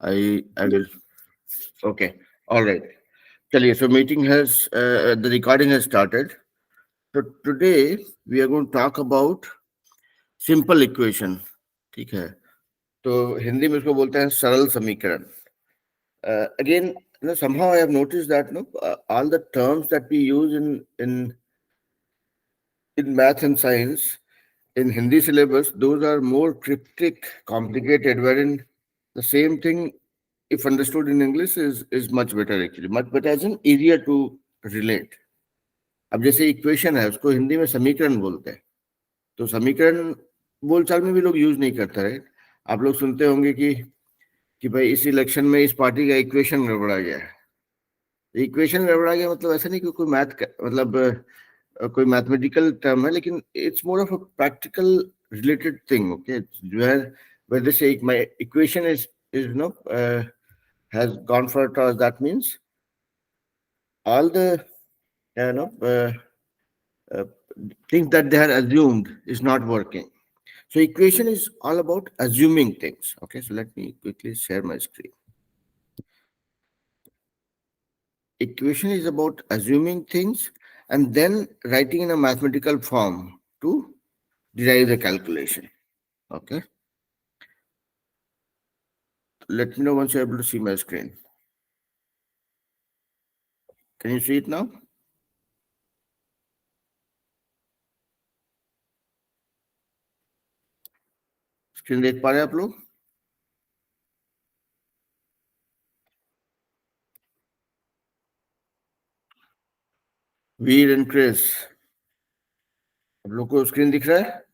I will. Okay. All right. चलिए, so meeting has the recording has started. So today we are going to talk about simple equation. ठीक है. तो हिंदी में इसको बोलते हैं सरल समीकरण. Again, somehow I have noticed that all the terms that we use in math and science in Hindi syllabus, those are more cryptic, complicated, wherein the same thing, if understood in English, is much better actually. Much better as in easier to relate. अब जैसे equation है उसको हिंदी में समीकरण बोलते हैं. तो समीकरण बोलचाल में भी लोग यूज नहीं करते. राइट. आप लोग सुनते होंगे कि भाई इस इलेक्शन में इस पार्टी का इक्वेशन गड़बड़ा गया है. इक्वेशन गड़बड़ा गया मतलब ऐसा नहीं कि कोई मैथ मतलब कोई मैथमेटिकल टर्म है, लेकिन it's more of a practical related thing. Okay. where they say my equation is has gone for a toss, that means all the uh, things that they had assumed is not working. So equation is all about assuming things. Okay, so let me quickly share my screen. Equation is about assuming things and then writing in a mathematical form to derive the calculation. Okay. Let me know once you're able to see my screen. Can you see it now? Screen देख पा रहे हैं आप लोग? वीर and Chris, आप लोग को screen दिख रहा है?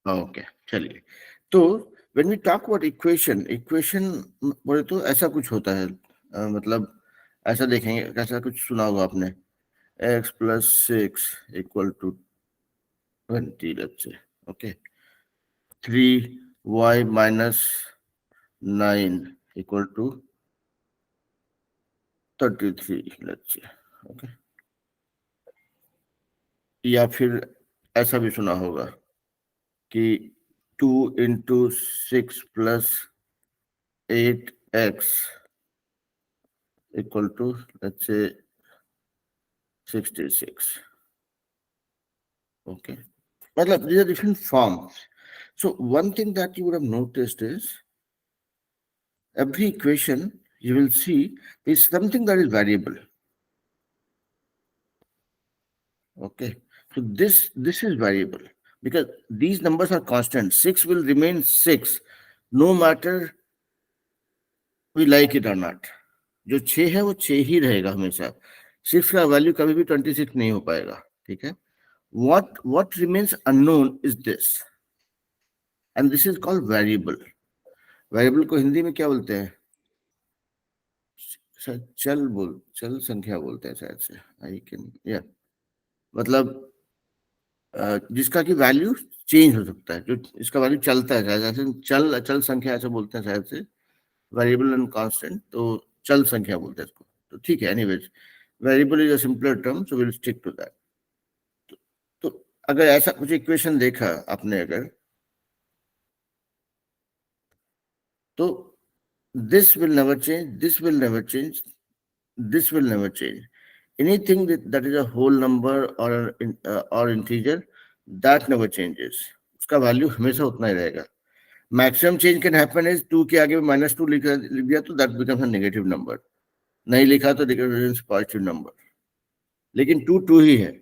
ओके, चलिए. तो when we talk about equation बोले तो ऐसा कुछ होता है. मतलब ऐसा देखेंगे, कैसा कुछ सुना होगा आपने, x plus 6 equal to 20, let's say. Okay. 3y minus 9 equal to 33, let's say. Okay. या फिर ऐसा भी सुना होगा कि 2 into 6 plus 8x equal to, let's say, 66. Okay. Matlab, these are different forms. So one thing that you would have noticed is every equation you will see is something that is variable. Okay. So this is variable because these numbers are constant. 6 will remain 6 no matter we like it or not. जो 6 है वो 6 ही रहेगा हमेशा. 6 का value कभी भी 26 नहीं हो पाएगा. ठीक है. What remains unknown is this, and this is called variable. Variable को हिंदी में क्या बोलते हैं? चल संख्या बोलते हैं शायद से. आई कैन मतलब जिसका की वैल्यू चेंज हो सकता है, जो इसका वैल्यू चलता है. जैसे चल संख्या ऐसे बोलते हैं शायद से, वेरिएबल एंड कांस्टेंट, तो चल संख्या बोलते हैं इसको. तो ठीक है. Anyways, variable is a simpler term, so will stick to that. तो अगर ऐसा कुछ इक्वेशन देखा आपने अगर, तो this will never change, this will never change, this will never change. Anything that is a whole number or integer, that never changes. उसका value हमेशा उतना ही रहेगा. Maximum change can happen is 2 के आगे -2 लिख दिया तो that becomes a negative number. नहीं लिखा तो पॉजिटिव नंबर. लेकिन 2 ही है,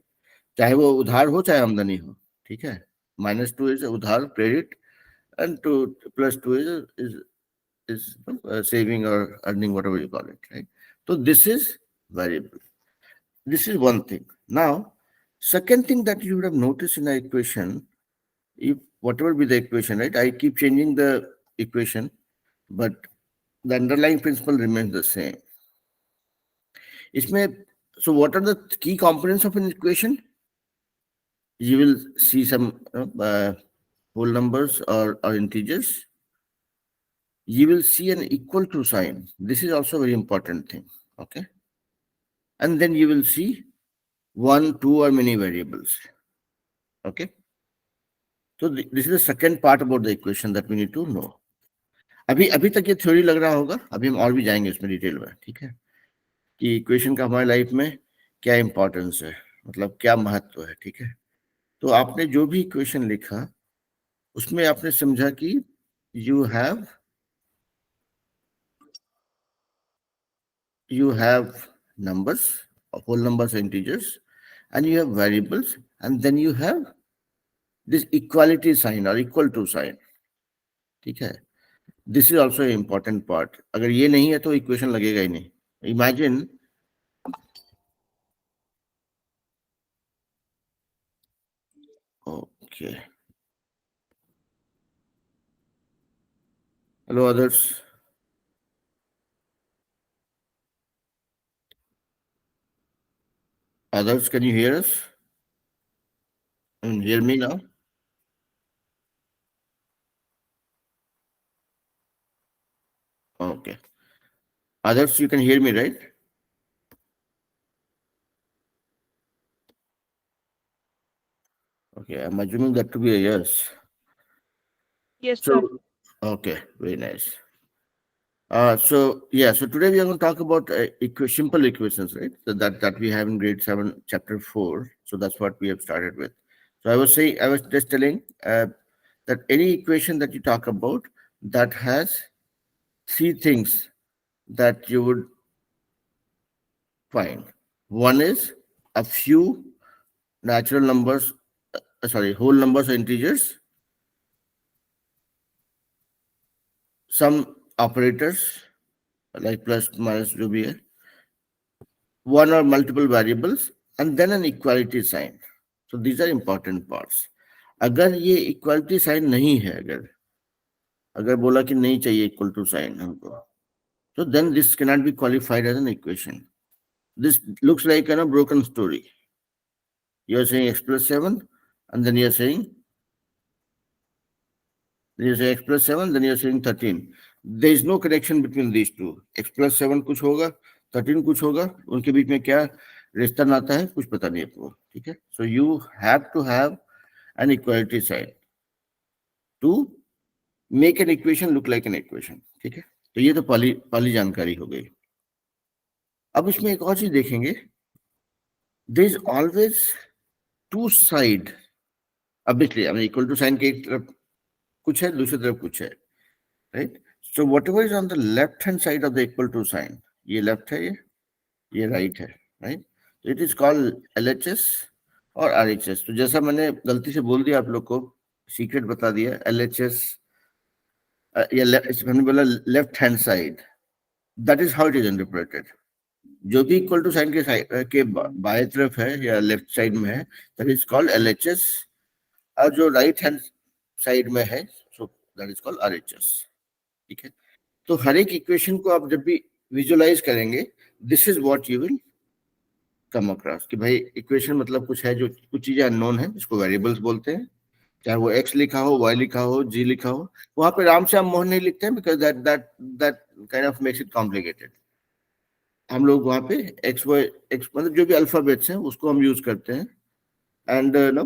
चाहे वो उधार हो चाहे आमदनी हो. ठीक है. -2 इज उधार, credit, and 2 plus 2 is saving or earning, whatever you call it, right? So this is variable. This is one thing. Now, second thing that you would have noticed in the equation, if whatever be the equation, right? I keep changing the equation, but the underlying principle remains the same. So what are the key components of an equation? You will see some whole numbers or integers. You will see an equal to sign. This is also a very important thing. Okay. And then you will see 1, 2 or many variables. Okay. So this is the second part about the equation that we need to know. अभी अभी तक ये theory लग रहा होगा, अभी हम और भी जाएंगे इसमें डिटेल में, ठीक है, कि इक्वेशन का हमारी लाइफ में क्या इंपॉर्टेंस है, मतलब क्या महत्व है, ठीक है। तो आपने जो भी इक्वेशन लिखा उसमें आपने समझा कि you have numbers, whole numbers and integers, and you have variables, and then you have this equality sign or equal to sign, ठीक है। This is also important part, अगर ये नहीं है तो इक्वेशन लगेगा ही नहीं। Imagine okay, hello others, can you here us and hear me now? Okay, others, you can hear me, right? Okay, I'm assuming that to be a yes. Yes, sir. So okay, very nice. So today we are going to talk about simple equations, right? So that we have in grade 7, chapter 4. So that's what we have started with. So I was just telling that any equation that you talk about that has three things that you would find. One is a few natural numbers, whole numbers or integers, some operators like plus, minus, जो भी है, one or multiple variables, and then an equality sign. So these are important parts. अगर ये equality sign नहीं है, अगर बोला कि नहीं चाहिए equal to sign हमको, so then this cannot be qualified as an equation. This looks like a broken story. You are saying x plus 7, and then you are saying x plus 7, then you are saying 13. There is no connection between these two. X plus 7 कुछ होगा, 13 कुछ होगा, उनके बीच में क्या रिश्ता नाता है कुछ पता नहीं आपको, ठीक है। So you have to have an equality sign to make an equation look like an equation, ठीक है। तो ये तो पहली जानकारी हो गई। अब इसमें एक और चीज देखेंगे, there is always two side, obviously equal to sign के एक तरफ कुछ है, दूसरी तरफ कुछ है, right? So whatever is on the left hand side of the equal to sign, ये left है, ये right है, right? So it is called LHS और RHS। तो जैसा मैंने गलती से बोल दिया आप लोग को, सीक्रेट बता दिया, LHS या मैंने बोला left hand side, that is how it is interpreted. जो भी इक्वल टू साइन के बाएं तरफ है या लेफ्ट साइड में है, दैट इज कॉल्ड LHS, और जो राइट हैंड साइड में है, so that is called RHS, ठीक है। तो हर एक इक्वेशन को आप जब भी विजुअलाइज करेंगे, this is what you will come across, कि भाई इक्वेशन मतलब कुछ है, जो कुछ चीजें अननोन है, जिसको वेरिएबल्स बोलते हैं, चाहे वो x लिखा हो, y लिखा हो, g लिखा हो। वहां पे राम श्याम मोहन नहीं लिखते हैं, because that kind of makes it complicated. हम लोग वहां पे x y x मतलब जो भी अल्फाबेट्स हैं उसको हम यूज करते हैं, and no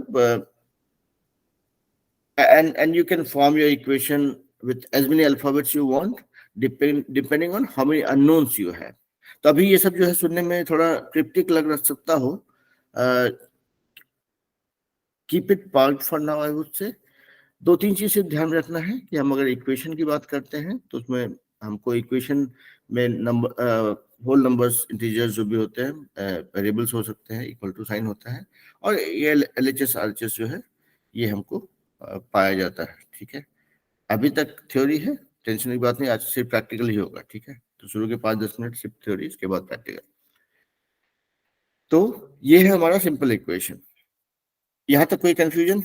and you can form your equation with as many alphabets you want, depending on how many unknowns you have. तो अभी ये सब जो है सुनने में थोड़ा क्रिप्टिक लग सकता हो, keep it parked for now, I would say. दो तीन चीजें ध्यान में रखना है कि हम अगर इक्वेशन की बात करते हैं तो उसमें हमको इक्वेशन में नंबर, होल नंबर्स, इंटीजर्स जो भी होते हैं, वेरिएबल्स हो सकते हैं, इक्वल टू साइन होता है, और ये LHS RHS जो है ये हमको पाया जाता है, ठीक है। अभी तक थ्योरी है, टेंशन की बात नहीं, आज सिर्फ प्रैक्टिकल ही होगा, ठीक है। तो शुरू के 5-10 मिनट सिर्फ थ्योरी, इसके बाद प्रैक्टिकल। तो ये है हमारा सिंपल इक्वेशन। यहां तक कोई कंफ्यूजन?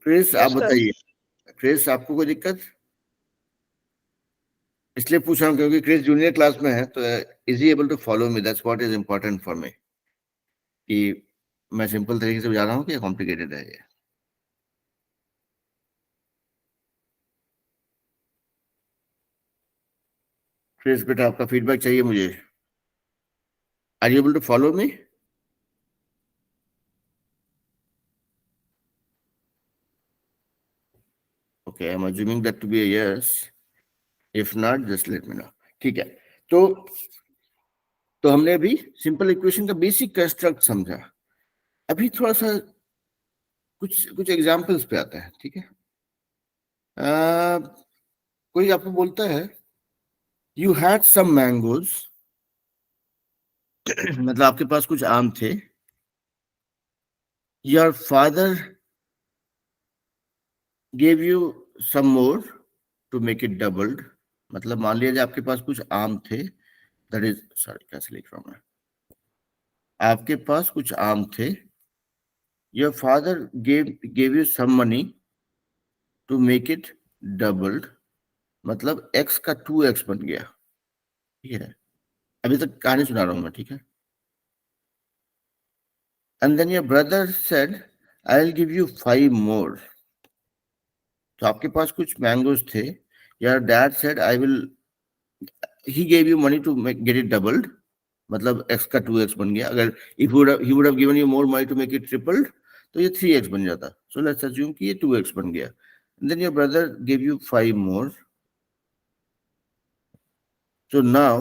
क्रिस आप Yes, sir. बताइए, क्रिस आपको कोई दिक्कत? इसलिए पूछ रहा हूँ क्योंकि क्रिस जूनियर क्लास में है, तो is he able to follow me, that's what is important for me, कि मैं सिंपल तरीके से बजा रहा हूँ कि कॉम्प्लिकेटेड है ये। क्रिस बेटा आपका फीडबैक चाहिए मुझे, are you able to follow me? Okay, I'm assuming that to be a yes. If not, just let me know. ठीक है, तो हमने अभी सिंपल इक्वेशन का बेसिक कंस्ट्रक्ट समझा. अभी थोड़ा सा कुछ एग्जांपल्स पे आता है. ठीक है, कोई आपको बोलता है यू हैड सम मैंगोज, मतलब आपके पास कुछ आम थे. Your father gave you some more to make it doubled. मतलब मान लीजिए आपके पास कुछ आम थे, दैट इज, सॉरी कैसे लिख रहा हूं मैं, आपके पास कुछ आम थे. Your father gave you some money to make it doubled, मतलब x का 2x बन गया. ठीक है, अभी तक कहानी सुना रहा हूं मैं. ठीक है, and then your brother said I will give you 5 more. तो आपके पास कुछ मैंगोज थे. Your dad said I will, he gave you money to get it doubled, मतलब x का 2x बन गया. अगर if he would have given you more money to make it tripled, तो ये 3x बन जाता. सो लेट्स अज्यूम कि ये 2x बन गया. Then your brother give you 5 more. So now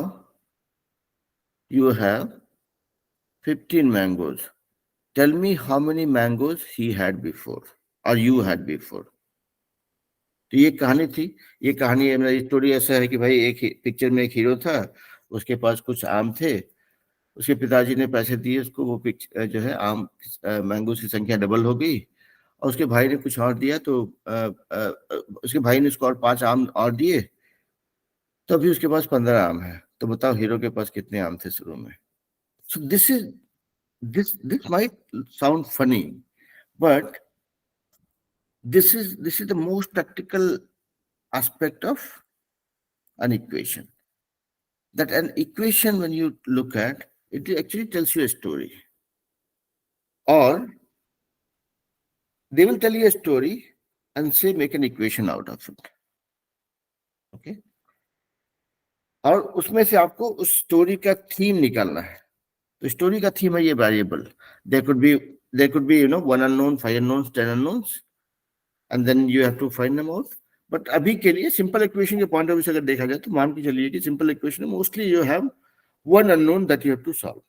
you have 15 mangoes. Tell me how many mangoes he had before or you had before. तो ये कहानी थी. ये कहानी है, मेरा स्टोरी ऐसा है कि भाई एक पिक्चर में एक हीरो था, उसके पास कुछ आम थे. उसके पिताजी ने पैसे दिए उसको, वो पिक्चर जो है आम मैंगोज की संख्या डबल हो गई. और उसके भाई ने कुछ और दिया, तो उसके भाई ने उसको और 5 आम और दिए, तो अभी उसके पास 15 आम है. तो बताओ हीरो के पास कितने आम थे शुरू में. So this might sound funny, but this is the most practical aspect of an equation. That an equation, when you look at it, actually tells you a story, or they will tell you a story and say make an equation out of it. Okay, और उसमें से आपको उस story का theme निकालना है. तो story का थीम है ये variable. there could be 1 unknown, 5 unknowns, 10 unknowns, and then you have to find them out. But अभी के लिए सिंपल इक्वेशन के पॉइंट ऑफ व्यू से अगर देखा जाए तो मान के चलिए कि सिंपल इक्वेशन में mostly you have 1 unknown that you have to solve.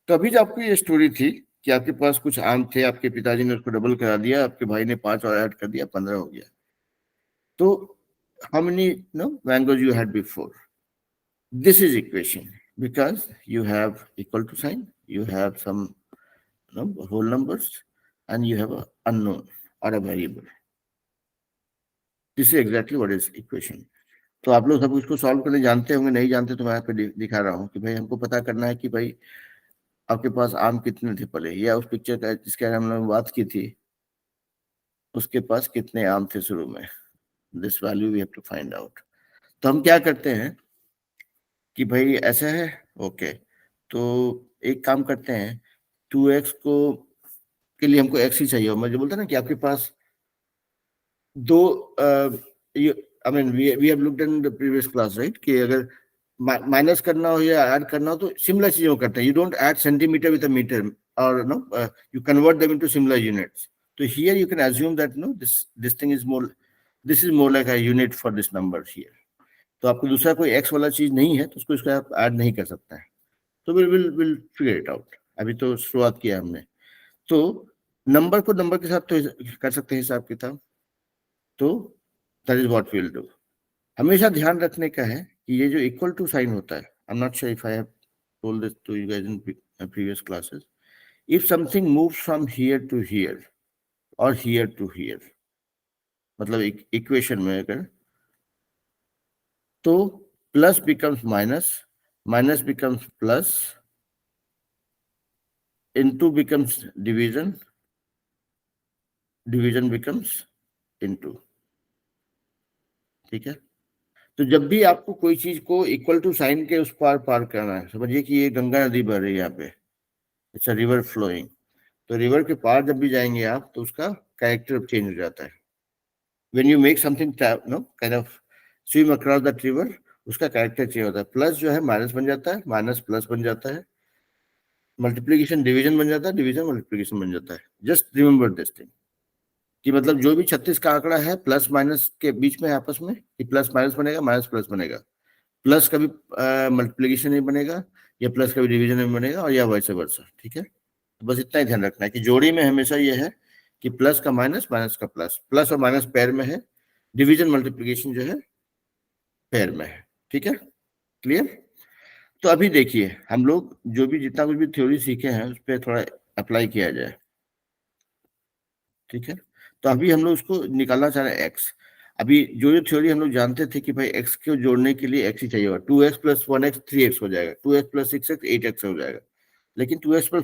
तो अभी जो आपको ये स्टोरी थी कि आपके पास कुछ आम थे, आपके पिताजी ने उसको डबल करा दिया, आपके भाई ने 5 और ऐड कर दिया, 15 हो गया. तो how many mangoes you had before. This is equation because you have equal to sign, you have some whole numbers, and you have a unknown or a variable. This is exactly what is equation. तो आप लोग सब इसको solve करने जानते होंगे, नहीं जानते तो मैं यहाँ पे दिखा रहा हूँ कि भाई हमको पता करना है कि भाई आपके पास आम कितने थे पहले, या उस पिक्चर का जिसके बारे में हमने बात की थी उसके पास कितने आम थे शुरू में. This value we have to find out. तो हम क्या करते हैं कि भाई ऐसा है. ओके, तो एक काम करते हैं, 2x को के लिए हमको x ही चाहिए. और मैं जो बोलता ना कि आपके पास दो, I mean we have looked in the previous class, right, कि अगर माइनस करना हो या ऐड करना हो तो सिमिलर चीजों को करते हैं. You don't add centimetre with a metre, और you convert them into similar units. So here you can assume that this thing is more, this is more like a unit for this number here. तो आपको दूसरा कोई x वाला चीज नहीं है तो उसको इसको आप ऐड नहीं कर सकता है. तो विल फिगर इट आउट. अभी तो शुरुआत किया हमने. तो नंबर को नंबर के साथ तो कर सकते हैं हिसाब किताब. तो that is what we will do. हमेशा ध्यान रखने का है कि ये जो इक्वल टू साइन होता है, I am not sure if I have told this to you guys in previous classes. If something moves from here to here और हियर टू हियर, मतलब इक्वेशन में अगर, तो plus becomes minus, minus becomes plus, into becomes division, division becomes into. ठीक है, तो जब भी आपको कोई चीज को इक्वल टू साइन के उस पार करना है, समझिए कि ये गंगा नदी बह रही है यहाँ पे, इट्स अ रिवर फ्लोइंग. तो रिवर के पार जब भी जाएंगे आप तो उसका कैरेक्टर चेंज हो जाता है. When you make something kind of swim across that river, उसका कैरेक्टर चेंज होता है. प्लस जो है माइनस बन जाता है, माइनस प्लस बन जाता है, मल्टीप्लीकेशन डिवीजन बन जाता है, डिवीजन मल्टीप्लीकेशन बन जाता है. Just remember this thing. कि मतलब जो भी 36 का आंकड़ा है प्लस माइनस के बीच में है आपस में, कि प्लस माइनस बनेगा, माइनस प्लस बनेगा, प्लस कभी मल्टीप्लीकेशन नहीं बनेगा, या प्लस कभी डिवीजन नहीं बनेगा, और या वैसे वर्सा। ठीक है, तो बस इतना ही ध्यान रखना है कि जोड़ी में हमेशा ये है कि प्लस का माइनस, माइनस का प्लस, प्लस और माइनस पेयर में है, डिवीजन मल्टीप्लीकेशन जो है पेयर में है। ठीक है, क्लियर। तो अभी देखिए हम लोग जो भी जितना कुछ भी थ्योरी सीखे हैं उस पर थोड़ा अप्लाई किया जाए। ठीक है, तो अभी हम लोग उसको निकालना चाह रहे हैं एक्स। अभी जो जो थ्योरी हम लोग जानते थे कि भाई एक्स को जोड़ने के लिए एक्स ही चाहिए होगा, 2x प्लस 1x 3x हो जाएगा, 2x प्लस 6x 8x हो जाएगा, लेकिन 2x प्लस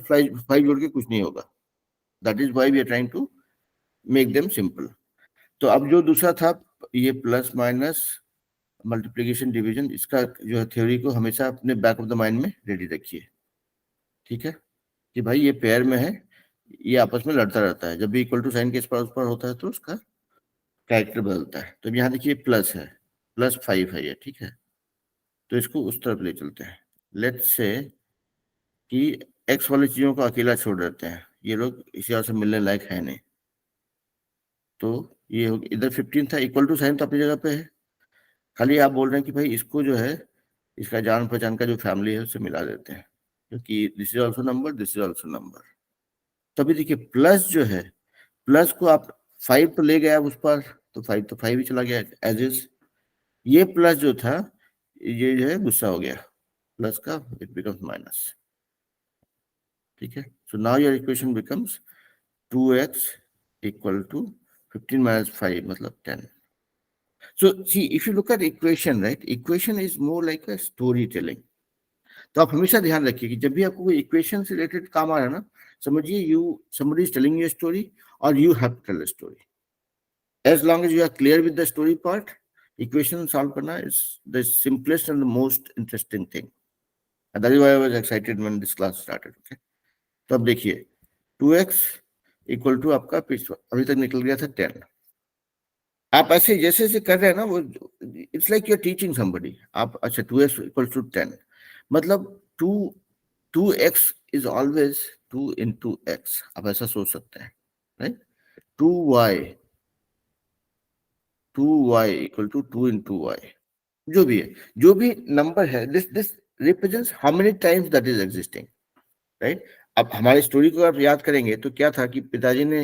5 जोड़ के कुछ नहीं होगा। That is why we are trying to make them simple. तो अब जो दूसरा था ये प्लस माइनस मल्टीप्लीकेशन डिवीजन, इसका जो है थ्योरी को हमेशा अपने बैक ऑफ द माइंड में रेडी रखिए। ठीक है, कि भाई ये पेयर में है, ये आपस में लड़ता रहता है, जब भी इक्वल टू साइन के इस पर उस पर होता है तो उसका कैरेक्टर बदलता है। तो अब यहाँ देखिए प्लस है, प्लस 5 है ये। ठीक है, तो इसको उस तरफ ले चलते हैं। लेट्स से कि एक्स वाली चीजों को अकेला छोड़ देते हैं, ये लोग इसी और से मिलने लायक है नहीं। तो ये इधर 15 था, इक्वल टू साइन तो अपनी जगह पे है, खाली आप बोल रहे हैं कि भाई इसको जो है इसका जान पहचान का जो फैमिली है उससे मिला देते हैं, क्योंकि this is also number, this is also number. तभी देखिए प्लस जो है, प्लस को आप 5 तो ले गया उस पर, तो 5 तो 5 ही चला गया एज इज। ये प्लस जो था ये जो है गुस्सा हो गया, प्लस का इट बिकम्स माइनस। ठीक है, so now your equation becomes 2x equal to 15 minus 5 मतलब 10। So see, if you look at equation, right, equation is more like a storytelling. तो आप हमेशा ध्यान रखिए कि जब भी आपको कोई इक्वेशन से रिलेटेड काम आ रहा है ना, समझिए you somebody is telling you a story or you have to tell a story. As long as you are clear with the story part, equation solve करना is the simplest and the most interesting thing. And that is why I was excited when this class started. Okay, तो अब देखिए 2x equal to आपका अभी तक निकल गया था 10। आप ऐसे जैसे जैसे कर रहे हैं ना वो, it's like you are teaching somebody. आप अच्छा 2x इक्वल टू 10 मतलब 2x is always 2 into x, आप ऐसा सोच सकते हैं, right. 2y 2y equal to 2 into y, जो भी है, जो भी नंबर है, this represents how many times that is existing, right. अब हमारी स्टोरी को आप याद करेंगे तो क्या था कि पिताजी ने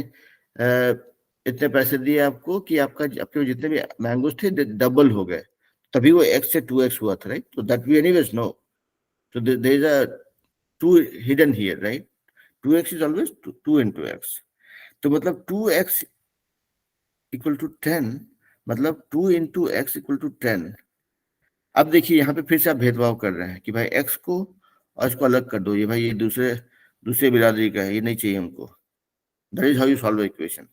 इतने पैसे दिए आपको कि आपके जितने भी मैंगोज थे डबल हो गए, तभी वो x से 2x हुआ था, राइट। तो that we anyways know, so there is a 2 hidden here, right? 2x is always 2 into x, तो मतलब 2x इक्वल टू 10 मतलब 2 into x इक्वल टू 10। अब देखिए यहाँ पे फिर से आप भेदभाव कर रहे हैं कि भाई x को और इसको अलग कर दो, ये भाई ये दूसरे दूसरे बिरादरी का है, ये नहीं चाहिए हमको। That is how you solve equation.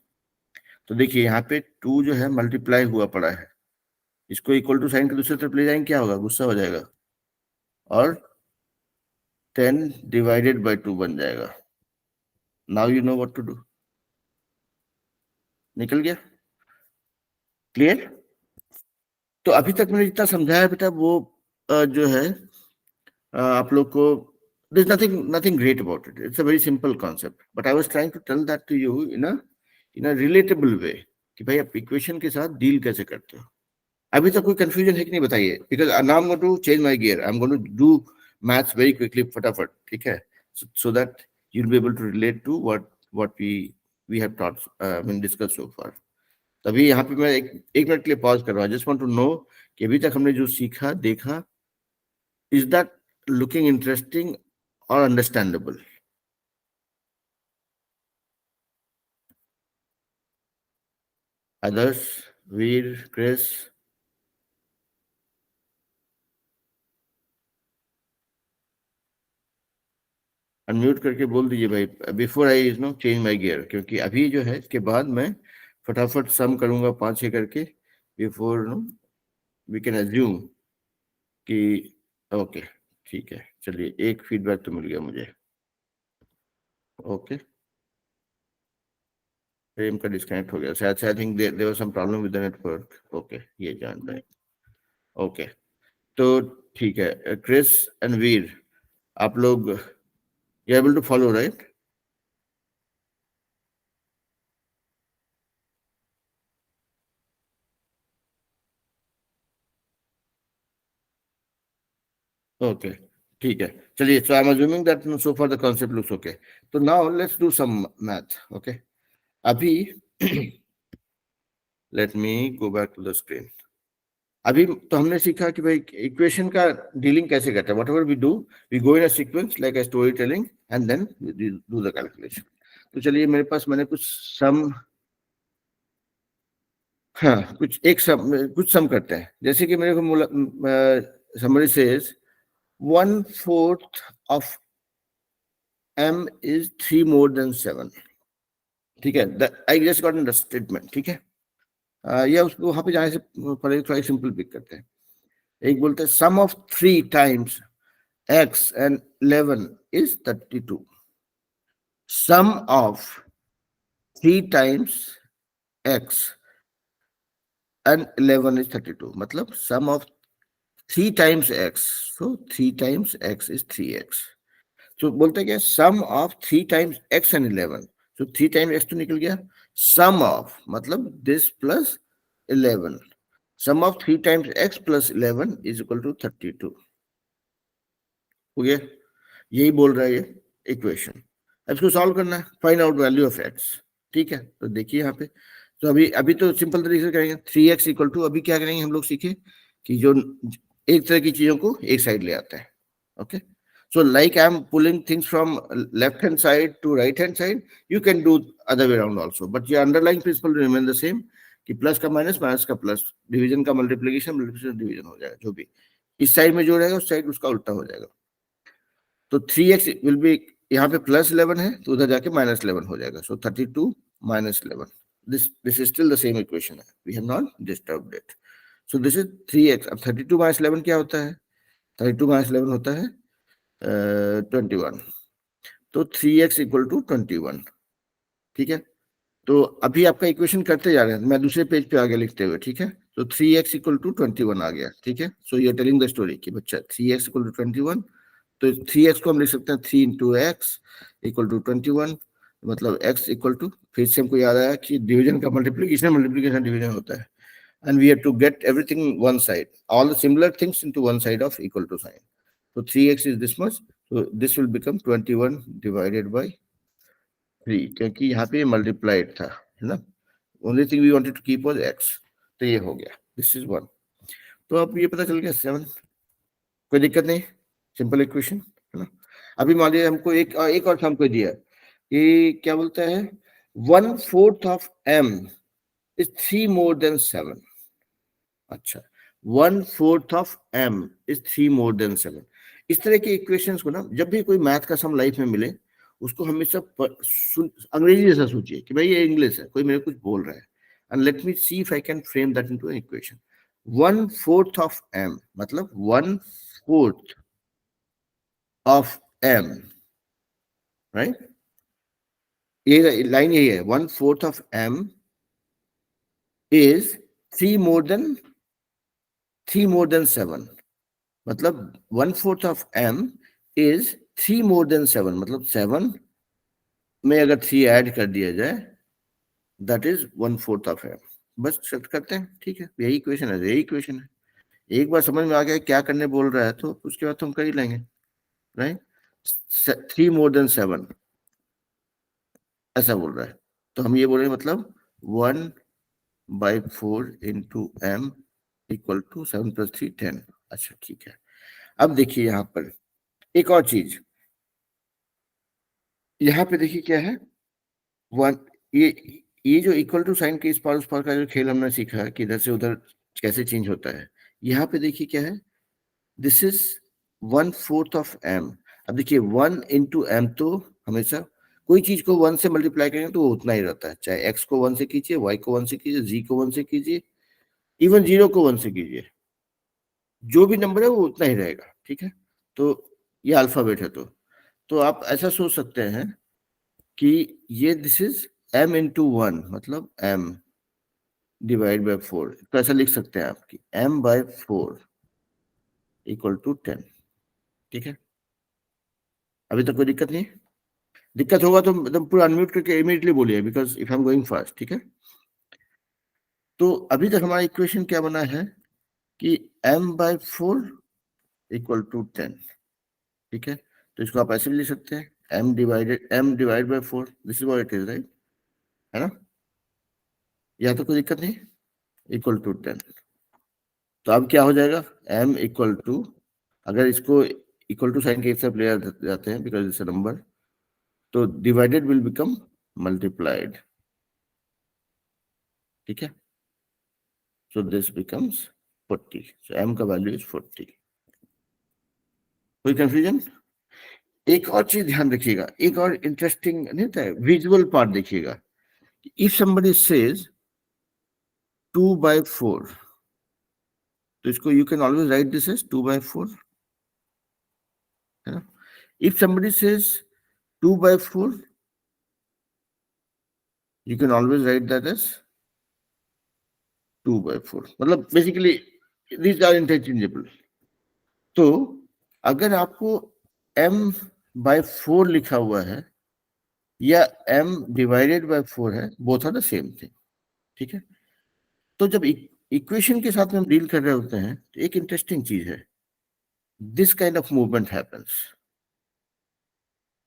तो देखिए यहाँ पे 2 जो है मल्टीप्लाई हुआ पड़ा है, इसको इक्वल टू साइन के दूसरी तरफ ले जाएंगे, क्या होगा, गुस्सा हो जाएगा, और 10 डिवाइडेड बाय 2 बन जाएगा। Now you know what to do. निकल गया, क्लियर। तो अभी तक मैंने जितना समझाया बेटा वो जो है आप लोग को, there's nothing great about it. It's a very simple concept, but I was trying to tell that to you in a relatable way कि भाई आप इक्वेशन के साथ डील कैसे करते हो। अभी तक कोई कंफ्यूजन है कि नहीं बताइए, because now I'm going to change my gear, I'm going to do maths very quickly फटाफट, ठीक है, so that you'll be able to relate to what we have taught when discussed so far. तभी यहाँ पे मैं एक minute के लिए पॉज कर रहा हूँ। जस्ट वांट टू नो कि अभी तक हमने जो सीखा देखा, इज दैट लुकिंग इंटरेस्टिंग और अंडरस्टैंडेबल। आदर्श, वीर, क्रिस, अनम्यूट करके बोल दीजिए भाई before I know change my gear, क्योंकि अभी जो है इसके बाद मैं फटाफट सम करूंगा 5-6 करके, before no we can assume कि ओके ठीक है। चलिए एक फीडबैक तो मिल गया मुझे, ओके। प्रेम का डिस्कनेक्ट हो गया शायद से, I think there was some problem with the network, okay ये जानता है, ओके। तो ठीक है क्रिस एंड वीर, आप लोग you able to follow, right. Okay, ठीक है, चलिए. So I am assuming that so for the concept looks okay. तो now let's do some math. Okay, अभी let me go back to the screen. अभी तो हमने सीखा कि भाई इक्वेशन का डीलिंग कैसे करते हैं. Whatever we do, we go in a sequence like a story telling and then do the calculation. तो चलिए, मेरे पास मैंने कुछ सम, हाँ, कुछ सम करते हैं. जैसे कि मेरे को summary says 1/4 of m is 3 more than 7. ठीक है, I just got in statement. ठीक है, या उसको वहां पे जाने से पहले थोड़ा सिंपल पिक करते हैं. एक बोलते हैं सम of 3 times x and 11 is 32. Sum of 3 times x and 11 is 32. मतलब sum of 3 times x. So 3 times x is 3x. So बोलते हैं क्या, sum of 3 times x and 11. So 3 times x तो निकल गया. Sum of मतलब this plus 11. Sum of 3 times x plus 11 is equal to 32. हो गया. यही बोल रहा है ये इक्वेशन. अब इसको सॉल्व करना है, find out value of x. ठीक है, तो देखिए यहाँ पे. तो अभी तो सिंपल तरीके से करेंगे. 3x इक्वल टू, अभी क्या करेंगे हम लोग सीखे कि जो एक तरह की चीजों को एक साइड ले आता है. Okay, so like I am pulling things from left hand side to right hand side, you can do other way around also, but your underlying principle will remain the same कि plus का minus, minus का plus, division का multiplication, multiplication division हो जाएगा. जो भी इस side में जो रहेगा उस साइड उसका उल्टा हो जाएगा. तो 3x विल बी, यहाँ पे प्लस 11 है तो उधर जाके माइनस 11 हो जाएगा. So 32 minus 11. This is still the same equation है, we have not disturbed it. So this is 3x. अब 32 माइनस 11 क्या होता है? 32 माइनस 11 होता है 21. तो 3x इक्वल टू 21. ठीक है, तो अभी आपका इक्वेशन करते जा रहे हैं, मैं दूसरे पेज पे आ गया लिखते हुए. ठीक है, तो 3x इक्वल टू 21 आ गया. ठीक है, so you are telling the story कि बच्चा 3x इक्वल टू 21. तो 3x को हम लिख सकते हैं 3 इंटू एक्स इक्वल टू 21. मतलब x इक्वल टू, फिर से हमको याद आया कि डिवीजन का मल्टीप्लिकेशन, मल्टीप्लिकेशन डिवीजन होता है. And we have to get everything one side, all the similar things into one side of equal to sign. So 3x is this much. So this will become 21 divided by 3, क्योंकि यहाँ पे multiplied था, है ना. Only thing we wanted to keep was x. तो ये हो गया. This is 1. तो अब ये पता चल गया 7. कोई दिक्कत नहीं, सिंपल इक्वेशन, है ना. अभी मान लीजिए हमको एक और हमको दिया, ये क्या बोलता है, 1/4 of m is 3 more than 7. अच्छा, 1/4 of m is 3 more than 7. इस तरह के इक्वेशंस को ना, जब भी कोई मैथ का सम लाइफ में मिले, उसको हमेशा अंग्रेजी जैसा सोचिए कि भाई ये इंग्लिश है, कोई मेरे कुछ बोल रहा है. And let me see if I can frame that into an equation. 1/4 of m मतलब 1/4 ऑफ m, राइट. ये लाइन यही है, 1/4 of m is 3 more than 7. मतलब 1/4 of m is 3 more than 7. मतलब 7 में अगर 3 ऐड कर दिया जाए, दैट इज 1/4 ऑफ m. बस सेट करते हैं. ठीक है, यही इक्वेशन है, यही इक्वेशन है. एक बार समझ में आ गया क्या करने बोल रहा है, तो उसके बाद तो हम कर ही लेंगे, राइट. 3 more than 7 ऐसा बोल रहा है, तो हम ये बोल रहे हैं मतलब 1/4 इंटू m इक्वल टू 7 + 3 10. अच्छा, ठीक है. अब देखिए यहाँ पर एक और चीज, यहाँ पे देखिए क्या है, ये जो इक्वल टू साइन के इस पार उस पार का जो खेल हमने सीखा है कि इधर से उधर कैसे चेंज होता है, यहाँ पे देखिए क्या है, दिस इज 1/4 ऑफ m. अब देखिए 1 इंटू m, तो हमेशा कोई चीज को 1 से मल्टीप्लाई करेंगे तो वो उतना ही रहता है, चाहे x को 1 से कीजिए, y को 1 से कीजिए, z को 1 से कीजिए, इवन 0 को 1 से कीजिए, जो भी नंबर है वो उतना ही रहेगा. ठीक है, तो ये अल्फाबेट है. तो आप ऐसा सोच सकते हैं कि ये दिस इज m इंटू 1 मतलब m डिवाइड बाय 4. तो ऐसा लिख सकते हैं आप कि m/4 इक्वल टू 10. ठीक है, अभी तक कोई दिक्कत नहीं. दिक्कत होगा तो एकदम पूरा अनम्यूट करके इमीडिएटली बोलिए, because if I am going fast. ठीक है, तो अभी तक हमारा इक्वेशन क्या बना है कि m/4 इक्वल टू 10, ठीक है। तो इसको आप ऐसे भी लिख सकते हैं, m divide by 4, this is what it is, right, है ना, या तो कोई दिक्कत नहीं, इक्वल टू 10। तो अब क्या हो जाएगा, m इक्वल टू, अगर इसको इक्वल टू साइन के एक साथ ले जाते हैं बिकॉज इट्स अ नंबर, तो डिवाइडेड विल बिकम मल्टीप्लाइड, ठीक है। So this becomes 40, so m का वैल्यू इज 40। कोई कंफ्यूजन? एक और चीज ध्यान रखिएगा, एक और इंटरेस्टिंग नहीं होता है, विजुअल पार्ट देखिएगा। इफ समबडी सेज 2/4, तो इसको you can always write this as 2/4, है ना। If somebody says 2/4, you can always write that as 2/4, मतलब बेसिकली these are interchangeable। तो अगर आपको m/4 लिखा हुआ है या m डिवाइडेड बाय 4 है, both are the same thing, ठीक है। तो जब इक्वेशन के साथ में हम डील कर रहे होते हैं तो एक इंटरेस्टिंग चीज है, this kind of movement happens,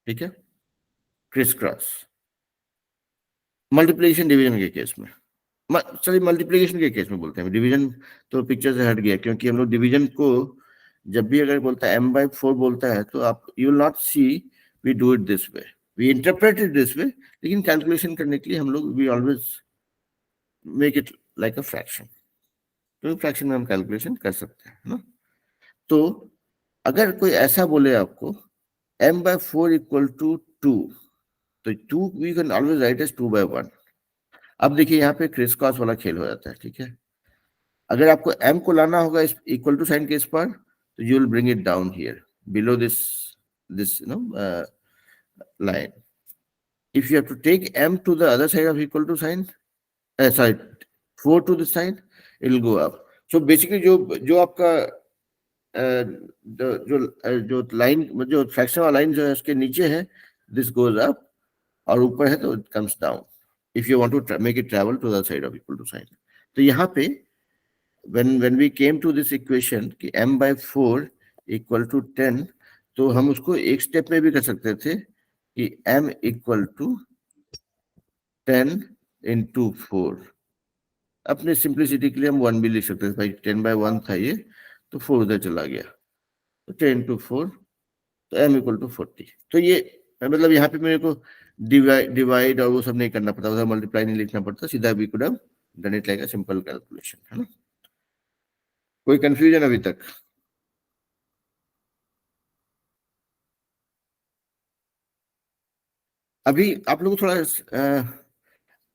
ठीक है, क्रिस क्रॉस, मल्टीप्लिकेशन डिवीजन के केस में, सॉरी मल्टीप्लिकेशन के केस में बोलते हैं, डिवीजन तो पिक्चर से हट गया, क्योंकि हम लोग डिवीजन को जब भी अगर बोलता है m/4 बोलता है, तो आप you will not see we do it this way, we interpret it this way, लेकिन कैलकुलेशन करने के लिए हम लोग we always make it like a fraction, तो फ्रैक्शन में हम कैलकुलेशन कर सकते हैं ना। तो अगर कोई ऐसा बोले आपको m/4 इक्वल टू 2, तो 2 we can always write as 2/1। अब देखिए यहाँ पे क्रिस क्रॉस वाला खेल हो जाता है, ठीक है। अगर आपको m को लाना होगा इस इक्वल टू साइन के इस पर, तो you will bring it down here below this you know line. If you have to take m to the other side of equal to sign, sorry, 4 to this side, it will go up. So basically जो आपका जो line, जो fraction वाला line जो है उसके नीचे है, दिस गोज अप, और ऊपर है तो it comes down, if you want to make it travel to the side of equal to sign. तो यहाँ पे when we came to this equation कि m/4 इक्वल टू 10, तो हम उसको एक स्टेप में भी कर सकते थे कि m इक्वल टू 10 इंटू 4, अपने सिंप्लिसिटी के लिए हम 1 भी लिख सकते थे, भाई 10/1 था ये, तो 4 उधर चला गया, तो 10 इंटू 4, तो m इक्वल टू 40। तो ये मतलब यहाँ पे मेरे को डिवाइड और वो सब नहीं करना पड़ता, उधर मल्टीप्लाई नहीं लिखना पड़ता, सीधा we could have done it like a simple calculation, है ना। कोई कंफ्यूजन अभी तक? अभी आप लोग थोड़ा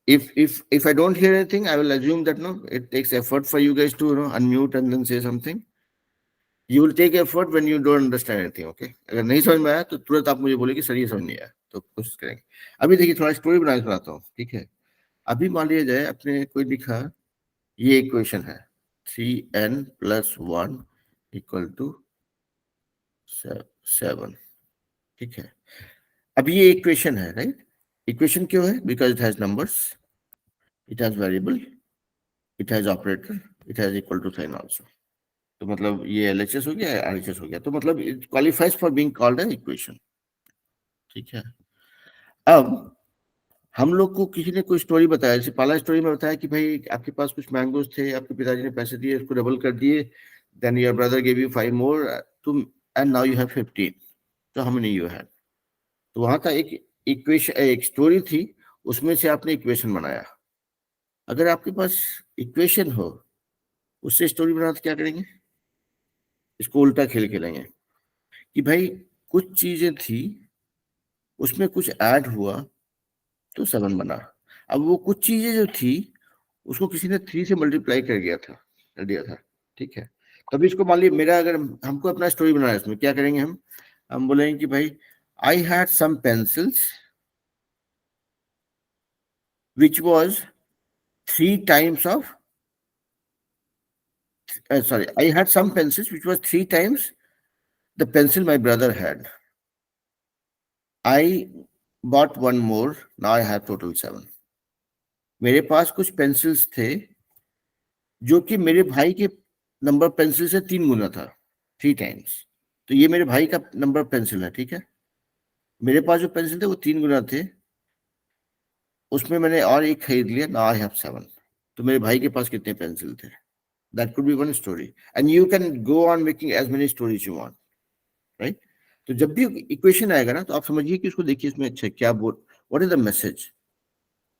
if I don't hear anything, I will assume that no, it takes effort for you guys to unmute and then say something. You will take effort when you don't understand anything, okay? अगर नहीं समझ में आया तो तुरंत आप मुझे बोले कि सर ये समझ नहीं आया, तो कोशिश करेंगे। अभी देखिए थोड़ा स्टोरी बना के सुनाता हूँ, ठीक है। अभी मान लिया जाए अपने कोई लिखा, ये इक्वेशन है 3n + 1 इक्वल टू 7, ठीक है। अब ये इक्वेशन है, राइट। इक्वेशन क्यों है? Because it has numbers, it has variable, it has operator, it has equal to sign also। तो मतलब ये LHS हो गया, RHS हो गया, तो मतलब it qualifies for being called an equation, ठीक है। अब हम लोग को किसी ने कोई स्टोरी बताया, जैसे पहला स्टोरी में बताया कि भाई आपके पास कुछ मैंगोज थे, आपके पिताजी ने पैसे दिए, उसको डबल कर दिए, then your brother give you 5 more, तुम एंड नाउ यू हैव 15, तो हाउ मेनी यू हैड। तो वहां का एक इक्वेशन, एक स्टोरी थी, उसमें से आपने इक्वेशन बनाया। अगर आपके पास इक्वेशन हो, उससे स्टोरी बनाना तो क्या करेंगे, इसको उल्टा खेल खेलेंगे कि भाई कुछ चीजें थी, उसमें कुछ ऐड हुआ तो 7 बना। अब वो कुछ चीजें जो थी उसको किसी ने 3 से मल्टीप्लाई कर दिया था, ठीक है। तभी इसको मान लीजिए मेरा, अगर हमको अपना स्टोरी बनाना है, इसमें क्या करेंगे हम बोलेंगे कि भाई I had some pencils which was 3 times of sorry, I had some pencils which was 3 times the pencil my brother had. I bought one more, now I have total 7। मेरे पास कुछ पेंसिल्स थे जो कि मेरे भाई के नंबर पेंसिल से 3 गुना था, 3 टाइम्स। तो ये मेरे भाई का नंबर पेंसिल है, ठीक है। मेरे पास जो पेंसिल थे वो 3 गुना थे, उसमें मैंने और एक खरीद लिया, नाउ आई हैव 7। तो मेरे भाई के पास कितने पेंसिल थे? That could be one story, and you can go on making as many stories you want, right. तो जब भी इक्वेशन आएगा ना, तो आप समझिए कि उसको देखिए इसमें अच्छा क्या बोल, what is the message.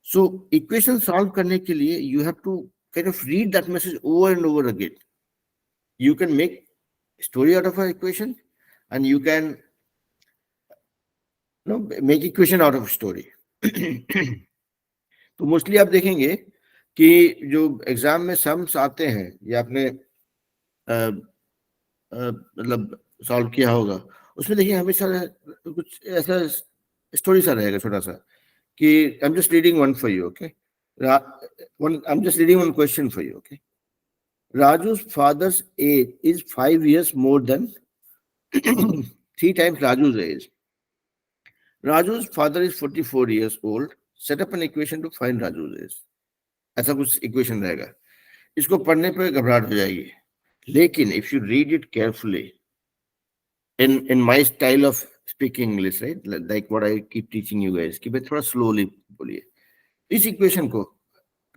So equation solve करने के लिए you have to kind of read that message over and over again. You can make story out of an equation, and you can make equation out of story. तो mostly आप देखेंगे कि जो exam में sums आते हैं, या आपने मतलब सॉल्व किया होगा, उसमें देखिए हमेशा कुछ ऐसा स्टोरी सा रहेगा छोटा सा, कि आई am just reading one for you, okay. I am just reading one question for you, okay. Raju's father's age is 5 years more than 3 times Raju's age. Raju's father is 44 years old. Set up an equation to find Raju's age. ऐसा कुछ equation रहेगा। इसको पढ़ने पे घबराहट हो जाएगी, लेकिन if you read it carefully in my style of speaking English, right, like what I keep teaching you guys, कि भाई थोड़ा स्लोली बोलिए। इस इक्वेशन को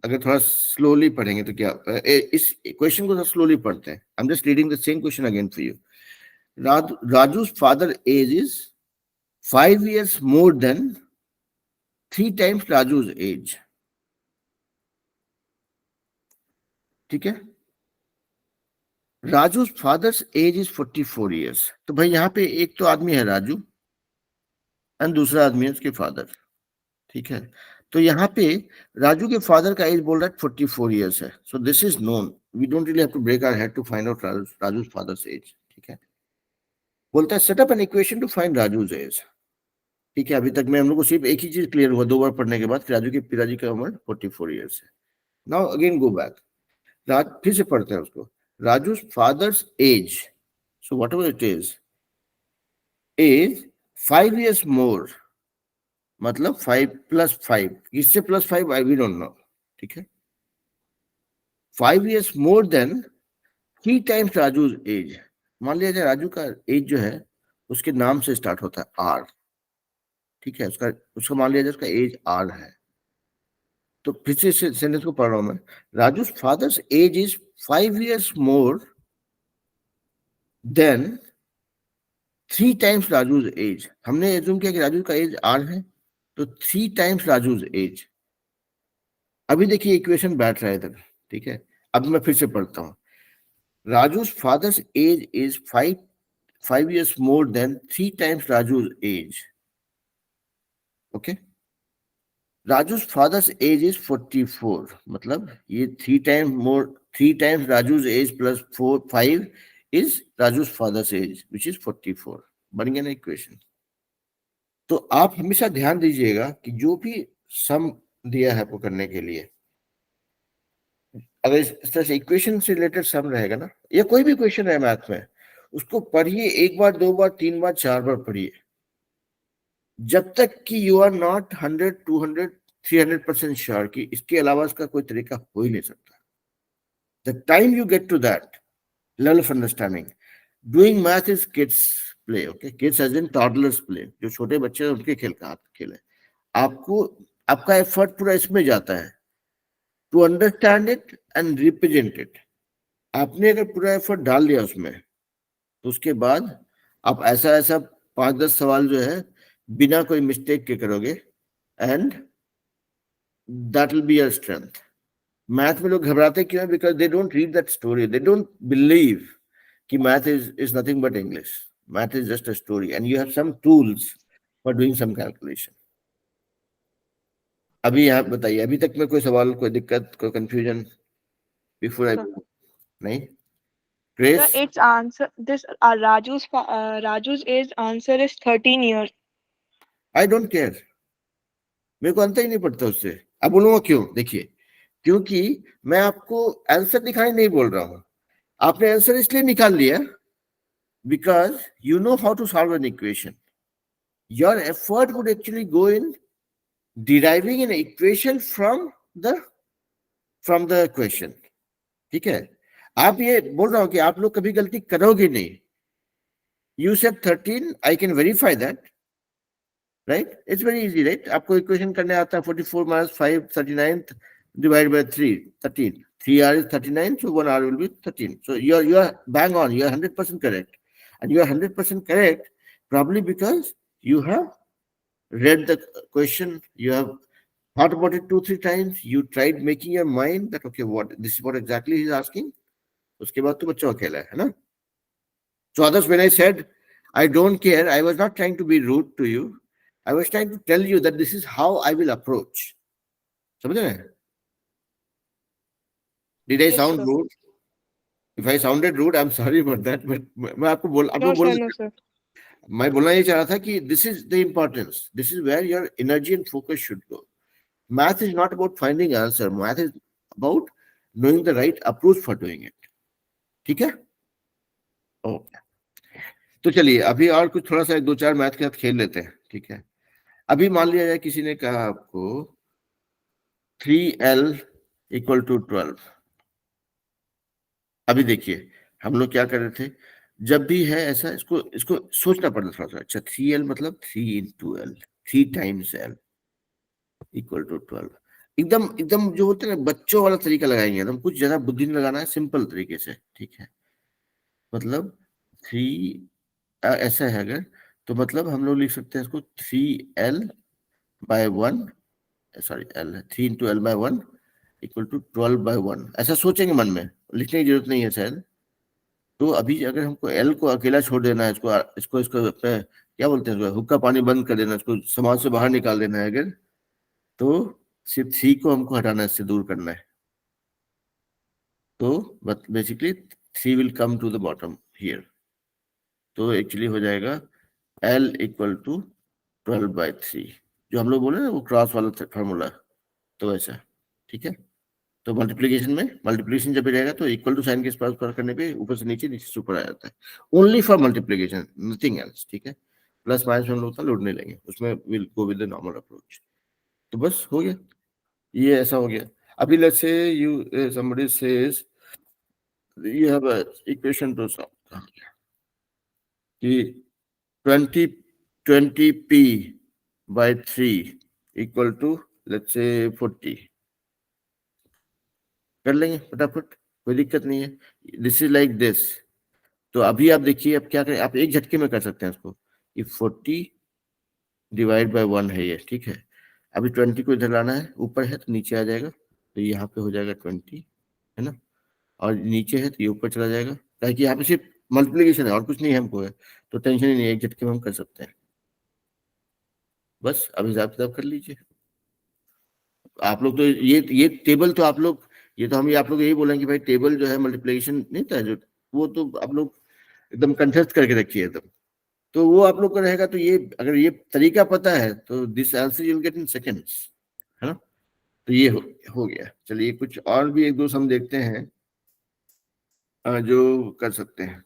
अगर थोड़ा स्लोली पढ़ेंगे तो क्या, इस क्वेश्चन को थोड़ा स्लोली पढ़ते हैं। आई am just reading the same question again for you. Raju's father age is 5 years more than 3 times Raju's age, ठीक है। Raju's father's age is 44 years। तो भाई यहाँ पे एक तो आदमी है राजू, एंड दूसरा आदमी है उसके फादर, ठीक है। तो यहाँ पे राजू के फादर का एज बोल रहा है 44 इयर्स है। So this is known, we don't really have to break our head to find out Raju's father's age, ठीक है। बोलता है set up an equation to find Raju's age, ठीक है। अभी तक में हम लोग को सिर्फ एक ही चीज क्लियर हुआ 2 बार पढ़ने के बाद, राजू के पिताजी का उम्र 44 इयर्स है। नाउ अगेन गो बैक, फिर से पढ़ते हैं उसको। Raju's father's age, so whatever it is 5 years more, मतलब 5 + 5, इससे +5 वी डोंट नो, ठीक है। 5 years more than 3 times Raju's age. मान लिया जाए राजू का एज जो है उसके नाम से स्टार्ट होता है आर, ठीक है। उसका मान लिया जाए उसका एज आर है। तो फिर से सेंटेंस को पढ़ रहा हूं मैं। Raju's father's age is 5 years more than 3 times Raju's age. हमने एज्यूम किया कि राजू का एज आर है, तो 3 times राजू's एज। अभी देखिए इक्वेशन बैठ रहा है इधर, ठीक है। अब मैं फिर से पढ़ता हूँ। Raju's father's age is 5 years more than 3 times Raju's age, okay. Raju's father's age is 44, मतलब ये 3 times Raju's age plus 5 is Raju's father's age which is 44। बन गया ना इक्वेशन। तो आप हमेशा ध्यान दीजिएगा कि जो भी सम दिया है आपको करने के लिए, अगर इस तरह से इक्वेशन से रिलेटेड सम रहेगा ना, या कोई भी क्वेश्चन है मैथ में, उसको पढ़िए 1 बार 2 बार 3 बार 4 बार पढ़िए, जब तक कि यू आर नॉट 100 200 300% श्योर कि इसके अलावा इसका कोई तरीका हो ही नहीं सकता। The time you get to that level of understanding, doing math is kids play, okay. Kids as in toddlers play, जो छोटे बच्चे हैं उनके खेल है। आपको आपका एफर्ट पूरा इसमें जाता है to understand it and represent it. आपने अगर पूरा एफर्ट डाल दिया उसमें, तो उसके बाद आप ऐसा 5-10 सवाल जो है बिना कोई मिस्टेक के करोगे, and that will be your strength. Math में लोग घबराते क्यों है? Because they don't read that story, they don't believe कि math is nothing but English. Math is just a story and you have some tools for doing some calculation. अभी आप बताइए, अभी तक में कोई सवाल, कोई दिक्कत, कोई कंफ्यूजन बिफोर आई? नहीं? Sir, its answer, this Raju's age answer is 13 years. I don't care, मेरे को अंतर ही नहीं पड़ता उससे। अब बोलूंगा क्यों? देखिए, क्योंकि मैं आपको आंसर दिखाने नहीं बोल रहा हूं। आपने आंसर इसलिए निकाल लिया because you know how to solve an equation. Your effort would actually go in deriving an equation from the question, ठीक है। आप ये बोल रहा हूं कि आप लोग कभी गलती करोगे नहीं, You said 13. I can verify that. Right? It's very easy, right? आपको equation करने आता है 44 minus 5, 39 divided by 3, 13. 3 hour is 39, so 1 hour will be 13. So you're bang on. You're 100% correct. And you're 100% correct probably because you have read the question, you have thought about it 2-3 times, you tried making your mind that, okay, what this is what exactly he's asking. उसके बाद तो बच्चा अकेला है ना? So others, when I said, I don't care, I was not trying to be rude to you. I was trying to tell you that this is how I will approach. समझ रहे हैं? Did I Yes, sound sir. rude? If I sounded rude, I'm sorry for that. But मैं आपको बोल No, sir. मैं बोलना ये चाह रहा था कि this is the importance. This is where your energy and focus should go. Math is not about finding answer. Math is about knowing the right approach for doing it. ठीक है? Okay. तो चलिए अभी और कुछ थोड़ा सा 1-2-4 मैथ के साथ खेल लेते हैं. ठीक है? अभी मान लिया जाए किसी ने कहा आपको 3L equal to 12. अभी देखिए हम लोग क्या कर रहे थे, जब भी है ऐसा इसको सोचना पड़ता थोड़ा सा. अच्छा 3L मतलब 3 into L, 3 times L equal to 12. एकदम जो होता है ना बच्चों वाला तरीका लगाएंगे, एकदम कुछ ज्यादा बुद्धि नहीं लगाना है, सिंपल तरीके से. ठीक है? मतलब 3 ऐसा है अगर, तो मतलब हम लोग लिख सकते हैं इसको 3L by 1, sorry L 3 into L by 1 equal to 12 by 1. ऐसा सोचेंगे मन में, लिखने की जरूरत नहीं है शायद. तो अभी अगर हमको L को अकेला छोड़ देना है, इसको अपने क्या बोलते हैं, हुक्का पानी बंद कर देना, इसको समाज से बाहर निकाल देना है अगर, तो सिर्फ C को हमको हटाना है, इससे दूर करना है. तो basically 3 will come to the bottom here. तो एक्चुअली हो जाएगा L equal to 12 by 3, जो हम लोग बोले ना वो क्रॉस वाला फार्मूला, तो वैसा. ठीक है? तो मल्टीप्लिकेशन जब भी रहेगा तो इक्वल टू साइन के पास करने पे ऊपर से नीचे से ऊपर आ जाता है. Only for multiplication, nothing else. ठीक है? प्लस माइनस हम लोग उतना लोड नहीं लेंगे उसमें, will go with the normal approach. तो बस हो गया, ये ऐसा हो गया. अभी let's say you somebody says you have a equation to solve कि 20p by 3 equal to let's say 40. कर लेंगे फटाफट, कोई दिक्कत नहीं है. This is like this. तो अभी आप देखिए अब क्या करें, आप एक झटके में कर सकते हैं इसको कि 40 डिवाइड बाय 1 है ये. ठीक है? अभी 20 को इधर लाना है, ऊपर है तो नीचे आ जाएगा, तो यहाँ पे हो जाएगा 20, है ना? और नीचे है तो ये ऊपर चला जाएगा, ताकि यहाँ पे सिर्फ मल्टीप्लिकेशन है और कुछ नहीं है हमको है, तो टेंशन ही नहीं है, एक झटके में हम कर सकते हैं. बस अब हिसाब किताब कर लीजिए आप लोग. तो ये टेबल तो आप लोग, ये तो हम आप लोग यही बोलेंगे भाई टेबल जो है मल्टीप्लिकेशन नहीं था जो, वो तो आप लोग एकदम कंठस्थ करके रखिए एकदम. तो वो आप लोग का रहेगा. तो ये अगर ये तरीका पता है तो this answer you will get in seconds, है ना? तो ये हो गया. चलिए कुछ और भी 1-2 हम देखते हैं जो कर सकते हैं.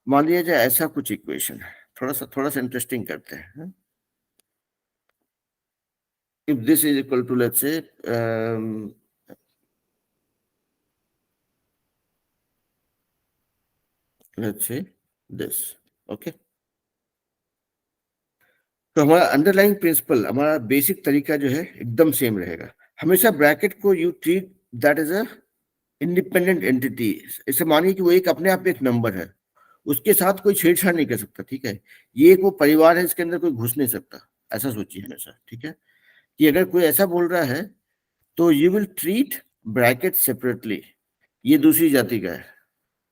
मान लिया जाए ऐसा कुछ इक्वेशन है, थोड़ा सा इंटरेस्टिंग करते हैं. If this is equal to let's say let's say this. Okay? तो हमारा अंडरलाइंग प्रिंसिपल, हमारा बेसिक तरीका जो है एकदम सेम रहेगा. हमेशा ब्रैकेट को you treat that is a independent entity. इसे मानिए कि वो एक अपने आप में एक नंबर है, उसके साथ कोई छेड़छाड़ नहीं कर सकता. ठीक है? ये एक वो परिवार है, इसके अंदर कोई घुस नहीं सकता, ऐसा सोचिए हमेशा. ठीक है? कि अगर कोई ऐसा बोल रहा है तो you will treat bracket separately. ये दूसरी जाति का है.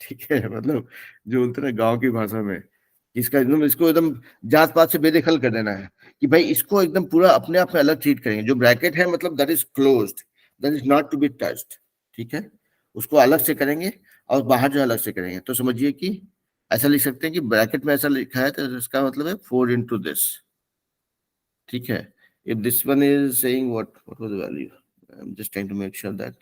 ठीक है? मतलब जो बोलते ना गांव की भाषा में, इसका एकदम इसको एकदम जात पात से बेदखल कर देना है कि भाई इसको एकदम पूरा अपने आप में अलग ट्रीट करेंगे. जो ब्रैकेट है मतलब that is closed, that is not to be touched. ठीक है? उसको अलग से करेंगे और बाहर जो अलग से करेंगे. तो समझिए कि ऐसा लिख सकते हैं कि ब्रैकेट में ऐसा लिखा है तो इसका मतलब है 4 into this. ठीक है? If this one is saying what was the value, I am just trying to make sure that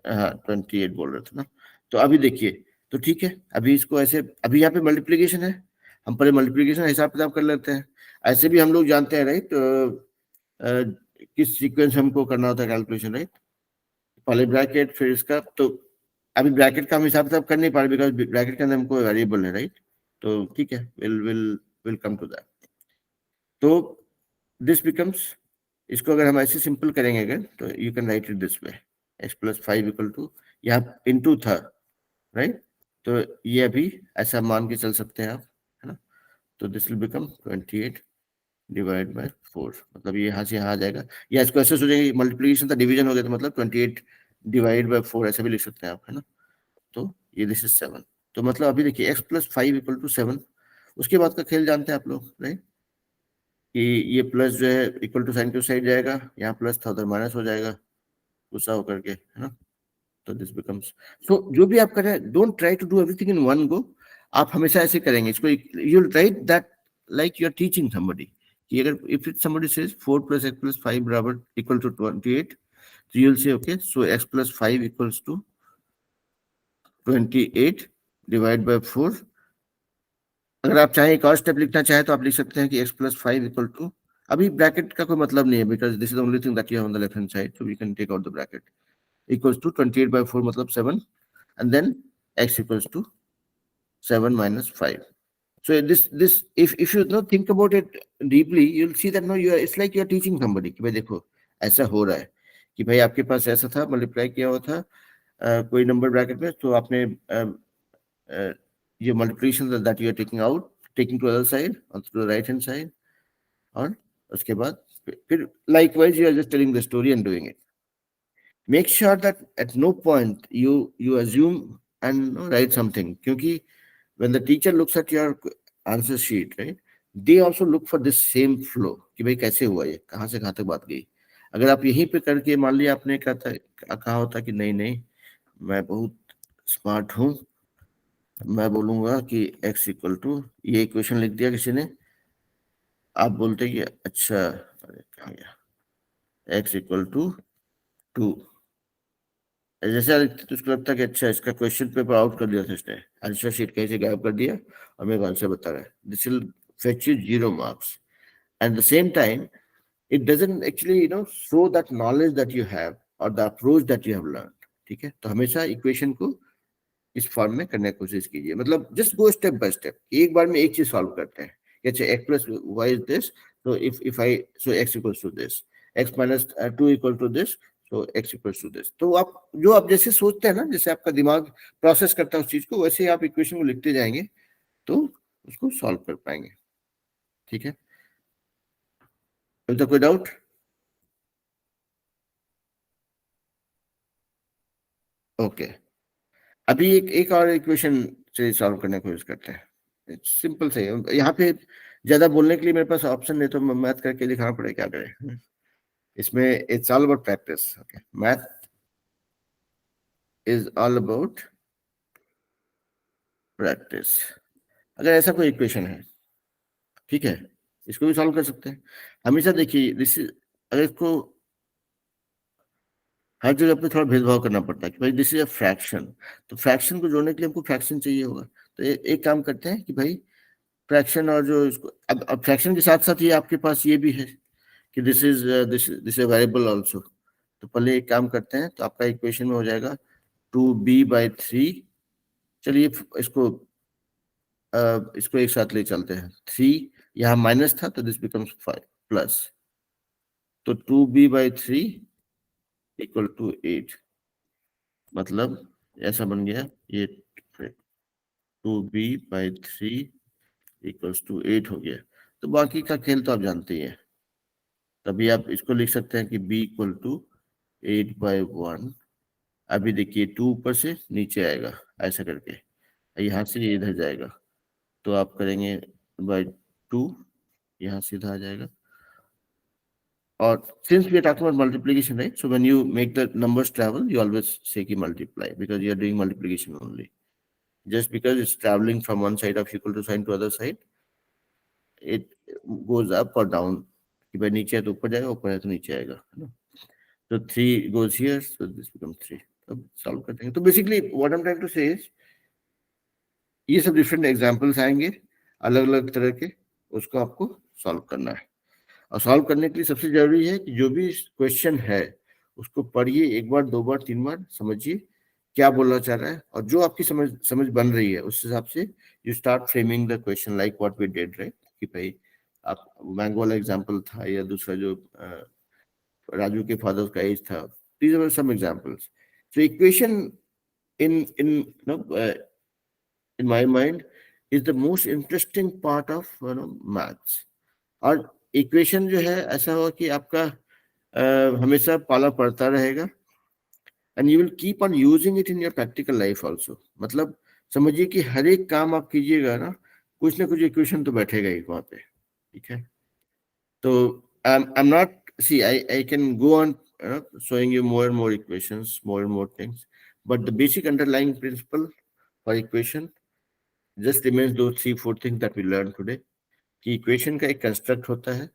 हाँ 28 बोल रहे थे ना. तो अभी देखिए, तो ठीक है, अभी इसको ऐसे, अभी यहाँ पे मल्टीप्लिकेशन है, हम पहले मल्टीप्लिकेशन हिसाब किताब कर लेते हैं. ऐसे भी हम लोग जानते हैं राइट, किस सीक्वेंस हमको करना होता है कैलकुलेशन, राइट? पहले ब्रैकेट फिर इसका. तो अभी ब्रैकेट का हम हिसाब किताब कर नहीं पा रहे बिकॉज ब्रैकेट के अंदर हमको वेरिएबल है, राइट? तो ठीक है, विल कम टू दैट। तो दिस बिकम्स, इसको अगर हम ऐसे सिंपल करेंगे अगर, तो you can write it this way, x plus 5 equal to, यहाँ इनटू था, राइट, तो ये अभी ऐसा मान के चल सकते हैं आप, है ना। तो this will become 28 divide by 4, मतलब ये यहाँ से यहाँ आ जाएगा, या इसको ऐसे सोचेंगे मल्टीप्लिकेशन था, डिवीजन हो गया, तो मतलब 28 डिवाइड बाय 4 ऐसे भी लिख सकते हैं आप, है ना। तो ये दिस इज 7, तो मतलब अभी देखिए x प्लस 5 इक्वल टू 7, उसके बाद का खेल जानते हैं आप लोग, राइट, कि ये प्लस जो है इक्वल टू साइन की साइड जाएगा, यहाँ प्लस था उधर माइनस हो जाएगा, गुस्सा होकर के, है ना। तो दिस बिकम्स, सो जो भी आप कर रहे हैं, don't try to do everything in one go. आप हमेशा ऐसे करेंगे इसको, you will write that like you are teaching somebody, कि अगर if it somebody says 4 plus x plus 5 बराबर equal to 28, so you'll say okay, so x plus 5 equals to 28 divide by 4। अगर आप चाहें एक और स्टेप लिखना चाहें तो आप लिख सकते हैं कि x प्लस 5 इक्वल टू, अभी ब्रैकेट का कोई मतलब नहीं है, because this is the only thing that you have on the left hand side, so we can take out the bracket, equals to 28 by 4 मतलब 7, and then x equals to 7 minus 5. So this if you not think about it deeply, you'll see that no, you are, it's like you are teaching somebody कि भाई देखो ऐसा हो रहा है, कि भाई आपके पास ऐसा था, मल्टीप्लाई किया हुआ था कोई नंबर ब्रैकेट में, तो आपने ये multiplication that you are taking out, taking to other side, to the right hand side, और उसके बाद फिर likewise you are just telling the story and doing it. Make sure that at no point you assume and write something, क्योंकि when the teacher looks at your answer sheet, right, they also look for this same flow, कि भाई कैसे हुआ ये, कहाँ से कहाँ तक बात गई। अगर आप यहीं पे करके मान लिया आपने कहा होता कि नहीं नहीं मैं बहुत स्मार्ट हूँ, मैं बोलूंगा कि x इक्वल टू, ये इक्वेशन लिख दिया किसी ने, आप बोलते कि अच्छा, अरे कहाँ गया, x इक्वल टू 2, जैसे तो उसको लगता है कि अच्छा इसका क्वेश्चन पेपर आउट कर दिया था इसने, आंसर शीट कहीं से गायब कर दिया और मेरे को आंसर बता रहा है, this will fetch you 0 marks, at the same time it doesn't actually show that knowledge that you have or the approach that you have learned, ठीक है। तो हमेशा इक्वेशन को इस फॉर्म में करने की कोशिश कीजिए, मतलब just go step by step, एक बार में एक चीज सॉल्व करते हैं, अच्छा x plus Y is this, तो if I, so x equals to this, x minus 2 equal to this, तो x इक्वल्स टू दिस। तो आप जो आप जैसे सोचते हैं ना, जैसे आपका दिमाग प्रोसेस करता है उस चीज को, वैसे ही आप इक्वेशन को लिखते जाएंगे तो उसको सॉल्व कर पाएंगे, ठीक है। कोई डाउट? ओके, अभी एक और इक्वेशन से सॉल्व करने की कोशिश करते हैं, सिंपल से, यहाँ पे ज्यादा बोलने के लिए मेरे पास ऑप्शन नहीं, तो मैथ करके दिखाना पड़ेगा, क्या करें इसमें, it's all about practice, okay, math is all about practice. अगर ऐसा कोई इक्वेशन है, ठीक है, इसको भी सॉल्व कर सकते हैं। हमेशा देखिए दिस, अगर इसको हर जगह पे थोड़ा भेदभाव करना पड़ता है कि भाई दिस इज अ फ्रैक्शन, तो फ्रैक्शन को जोड़ने के लिए हमको फ्रैक्शन चाहिए होगा, तो एक काम करते हैं कि भाई फ्रैक्शन, और जो इसको अब फ्रैक्शन के साथ साथ ये आपके पास ये भी है कि दिस इज वेरिएबल आल्सो, तो पहले एक काम करते हैं, तो आपका इक्वेशन में हो जाएगा 2b/3, चलिए इसको एक साथ ले चलते हैं, 3 यहाँ माइनस था तो दिस बिकम्स 5 प्लस, तो 2b/3 इक्वल टू 8, मतलब ऐसा बन गया ये 2b/3 इक्वल्स टू 8 हो गया। तो बाकी का खेल तो आप जानते ही हैं, तभी आप इसको लिख सकते हैं कि b इक्वल टू 8/1, अभी देखिए 2 ऊपर से नीचे आएगा ऐसा करके, यहाँ से ये इधर जाएगा, तो आप करेंगे बाय 2, यहाँ सीधा आ जाएगा, और since we are talking about multiplication, right, so when you make the numbers travel, you always say ki multiply, because you are doing multiplication only, just because it's traveling from one side of equal to sign to other side, it goes up or down, कि भाई नीचे है तो ऊपर जाएगा, ऊपर है तो नीचे आएगा, है ना। तो 3 goes here, so this becomes 3, अब सॉल्व करते हैं। तो basically what I am trying to say is, ये सब डिफरेंट एग्जांपल्स आएंगे अलग अलग तरह के, उसको आपको सॉल्व करना है, और सॉल्व करने के लिए सबसे जरूरी है कि जो भी क्वेश्चन है उसको पढ़िए, एक बार, दो बार, तीन बार समझिए, क्या बोलना चाह रहा है, और जो आपकी समझ समझ बन रही है उस हिसाब से you start framing the question like what we did, right? कि भाई आप मैंगो वाला एग्जांपल था, या दूसरा जो राजू के फादर का एज था, these are some examples. So equation in in my mind is the most interesting part of maths. और इक्वेशन जो है ऐसा होगा कि आपका हमेशा पाला पड़ता रहेगा, and you will keep on using it in your practical life also. मतलब समझिए कि हर एक काम आप कीजिएगा ना, कुछ ना कुछ इक्वेशन तो बैठेगा ही वहां पे, ठीक है? तो I'm not, see, I can go on showing you more and more equations, more and more things, but the basic underlying principle for equation just remains those 3-4 things that we learned today. कि equation का एक construct होता है,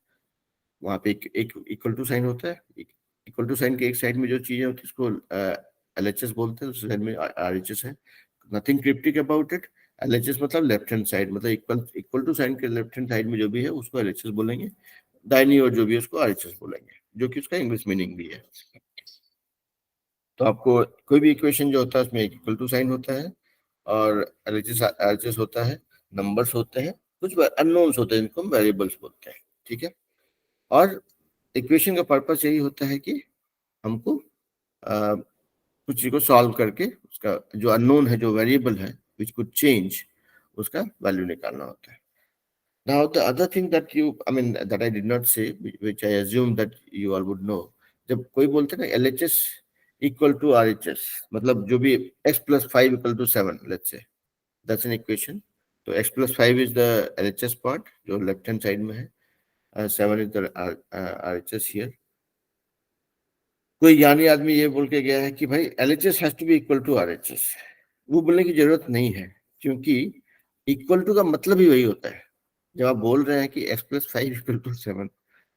वहां पे एक equal to sign होता है, इक्वल टू साइन के एक साइड में जो चीजें होती है उसको एलएचएस बोलते हैं, दूसरी साइड में आरएचएस है। Nothing cryptic about it. LHS मतलब लेफ्ट हैंड साइड, मतलब इक्वल टू साइन के लेफ्ट हैंड साइड में जो भी है उसको एलएचएस बोलेंगे, दाहिनी ओर जो भी है उसको आरएचएस बोलेंगे, जो कि उसका इंग्लिश मीनिंग भी है। तो आपको कोई भी इक्वेशन जो होता है उसमें एक इक्वल टू साइन होता है और एलएचएस आरएचएस होता है, नंबर्स होते हैं, कुछ अननोन्स होते हैं जिनको हम वेरिएबल्स बोलते हैं, ठीक है? और इक्वेशन का पर्पस यही होता है कि हमको कुछ चीज को सॉल्व करके उसका जो अननोन है, जो वेरिएबल है विच कुड चेंज, उसका वैल्यू निकालना होता है। Now the other thing that I did not say, which I assume that you all would know, जब कोई बोलते हैं ना LHS equal to RHS, मतलब जो भी x plus 5 equal to 7, let's say, that's an equation. तो x plus 5 is the LHS part जो लेफ्ट हैंड साइड में है, 7 is the RHS here. कोई ज्ञानी आदमी ये बोल के गया है कि भाई LHS has to be equal to RHS। वो बोलने की जरूरत नहीं है, क्योंकि इक्वल टू का मतलब ही वही होता है। जब आप बोल रहे हैं कि x plus 5 इक्वल टू 7,